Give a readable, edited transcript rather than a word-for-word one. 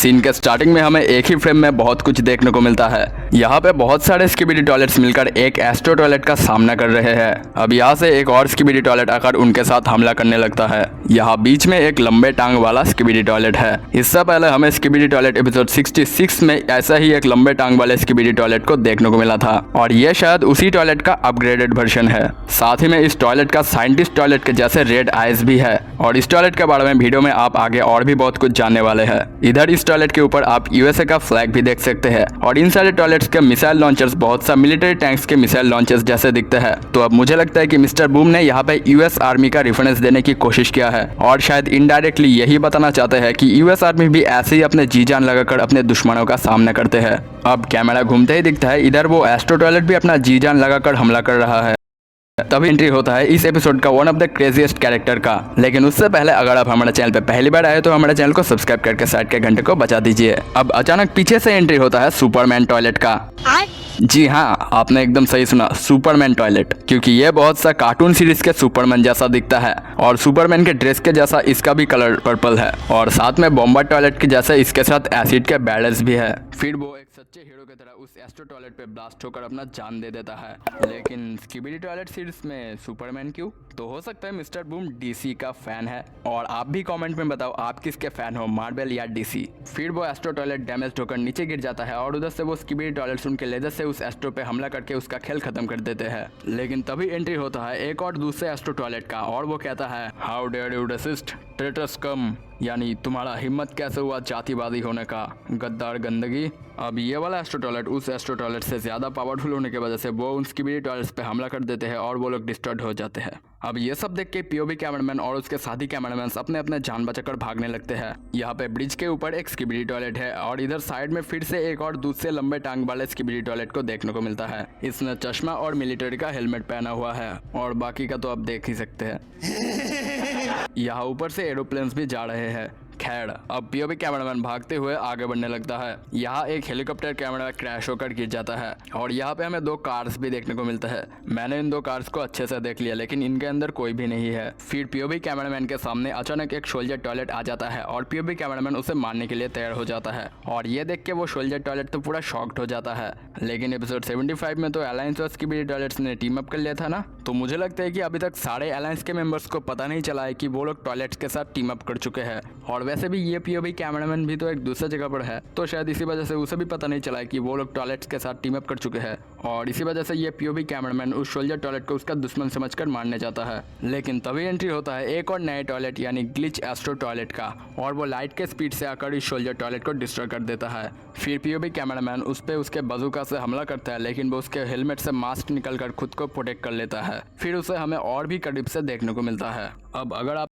Scene के starting में हमें एक ही फ्रेम में बहुत कुछ देखने को मिलता है। यहाँ पे बहुत सारे स्किबिडी टॉयलेट्स मिलकर एक एस्ट्रो टॉयलेट का सामना कर रहे हैं। अब यहाँ से एक और स्किबिडी टॉयलेट आकर उनके साथ हमला करने लगता है। यहाँ बीच में एक लंबे टांग वाला स्किबिडी टॉयलेट है। इससे पहले हमें स्किबिडी टॉयलेट एपिसोड 66 में ऐसा ही एक लंबे टांग वाले स्किबिडी टॉयलेट को देखने को मिला था और ये शायद उसी टॉयलेट का अपग्रेडेड वर्जन है। साथ ही में इस टॉयलेट का साइंटिस्ट टॉयलेट के जैसे रेड आइज भी है और इस टॉयलेट के बारे में वीडियो में आप आगे और भी बहुत कुछ जानने वाले हैं। इधर इस टॉयलेट के ऊपर आप यूएसए का फ्लैग भी देख सकते हैं और इन सारे टॉयलेट्स के मिसाइल लॉन्चर्स बहुत सा मिलिट्री टैंक्स के मिसाइल लॉन्चर्स जैसे दिखते हैं। तो अब मुझे लगता है कि मिस्टर बूम ने यहाँ पे यूएस आर्मी का रेफरेंस देने की कोशिश किया है और शायद इनडायरेक्टली यही बताना चाहते हैं कि यूएस आर्मी भी ऐसे ही अपने जी जान लगाकर अपने दुश्मनों का सामना करते हैं। अब कैमरा घूमते ही दिखता है इधर वो एस्ट्रो टॉयलेट भी अपना जी जान लगाकर हमला कर रहा है। तभी एंट्री होता है इस एपिसोड का one of the craziest character का। लेकिन उससे पहले अगर आप हमारे चैनल पे पहली बार आए तो हमारे चैनल को सब्सक्राइब करके साइड के घंटे को बजा दीजिए। अब अचानक पीछे से एंट्री होता है सुपरमैन टॉयलेट का। जी हाँ, आपने एकदम सही सुना, सुपरमैन टॉयलेट, क्योंकि ये बहुत सा कार्टून सीरीज के सुपरमैन जैसा दिखता है और सुपरमैन के ड्रेस के जैसा इसका भी कलर पर्पल है और साथ में बॉम्बा टॉयलेट के जैसे इसके साथ एसिड के बैरल्स भी है। फिर वो एक सच्चे हीरो की तरह उस एस्ट्रो टॉयलेट पे ब्लास्ट होकर अपना जान दे देता है। लेकिन स्किबिडी टॉयलेट सीरीज में सुपरमैन क्यों? तो हो सकता है मिस्टर बूम डीसी का फैन है और आप भी कमेंट में बताओ आप किसके फैन हो, मार्वल या डीसी। फिर वो एस्ट्रो टॉयलेट डैमेज होकर नीचे गिर जाता है और उधर से वो स्किबिडी टॉयलेट उनके लेजर से उस एस्ट्रो पे हमला करके उसका खेल खत्म कर देते हैं। लेकिन तभी एंट्री होता है एक और दूसरे एस्ट्रो टॉयलेट का और वो कहता है how dare you resist traitors come, यानी तुम्हारा हिम्मत कैसे हुआ जातिवादी होने का, गद्दार गंदगी। अब ये वाला एस्ट्रो टॉयलेट उस एस्ट्रो टॉयलेट से ज़्यादा पावरफुल होने की वजह से वो उन स्किबिडी टॉयलेट्स पे हमला कर देते हैं और वो लोग डिस्ट्रॉयड हो जाते हैं। अब ये सब देख के पीओवी कैमरामैन और उसके साथी कैमरामैन अपने अपने जान बचाकर भागने लगते हैं। यहाँ पे ब्रिज के ऊपर एक स्किबिडी टॉयलेट है और इधर साइड में फिर से एक और दूसरे लंबे टांग वाले स्किबिडी टॉयलेट को देखने को मिलता है। इसने चश्मा और मिलिट्री का हेलमेट पहना हुआ है और बाकी का तो आप देख ही सकते हैं। यहाँ ऊपर से एरोप्लेन्स भी जा रहे हैं। खैर, अब पीओवी कैमरामैन भागते हुए आगे बढ़ने लगता है। यहाँ एक हेलीकॉप्टर कैमरा क्रैश होकर गिर जाता है और यहाँ पे हमें दो कार्स भी देखने को मिलता है। मैंने इन दो कार्स को अच्छे से देख लिया लेकिन इनके अंदर कोई भी नहीं है। फिर पीओवी कैमरामैन के सामने अचानक एक सोल्जर टॉयलेट आ जाता है और पीओवी कैमरामैन उसे मारने के लिए तैयार हो जाता है और ये देख के वो सोल्जर टॉयलेट तो पूरा शॉक्ड हो जाता है। लेकिन एपिसोड 75 में तो अलायंस और स्किबिडी टॉयलेट्स ने टीम अप कर लिया था ना, तो मुझे लगता है कि अभी तक सारे अलायंस के मेंबर्स को पता नहीं चला है कि वो लोग टॉयलेट्स के साथ टीम अप कर चुके हैं। और वैसे भी ये पीओवी कैमरामैन भी तो एक दूसरे जगह पर है, तो शायद इसी वजह से उसे भी पता नहीं चला है कि वो लोग टॉयलेट्स के साथ टीम अप कर चुके हैं और इसी वजह से ये पीओवी कैमरामैन उस सोल्जर टॉयलेट को उसका दुश्मन समझकर मारने जाता है। लेकिन तभी एंट्री होता है एक और नए टॉयलेट यानी ग्लिच एस्ट्रो टॉयलेट का और वो लाइट के स्पीड से आकर इस सोल्जर टॉयलेट को डिस्ट्रॉय कर देता है। फिर पीओवी कैमरामैन उस पर उसके बजूका से हमला करता है लेकिन वो उसके हेलमेट से मास्क निकलकर खुद को प्रोटेक्ट कर लेता है। फिर उसे हमें और भी करीब से देखने को मिलता है। अब अगर आप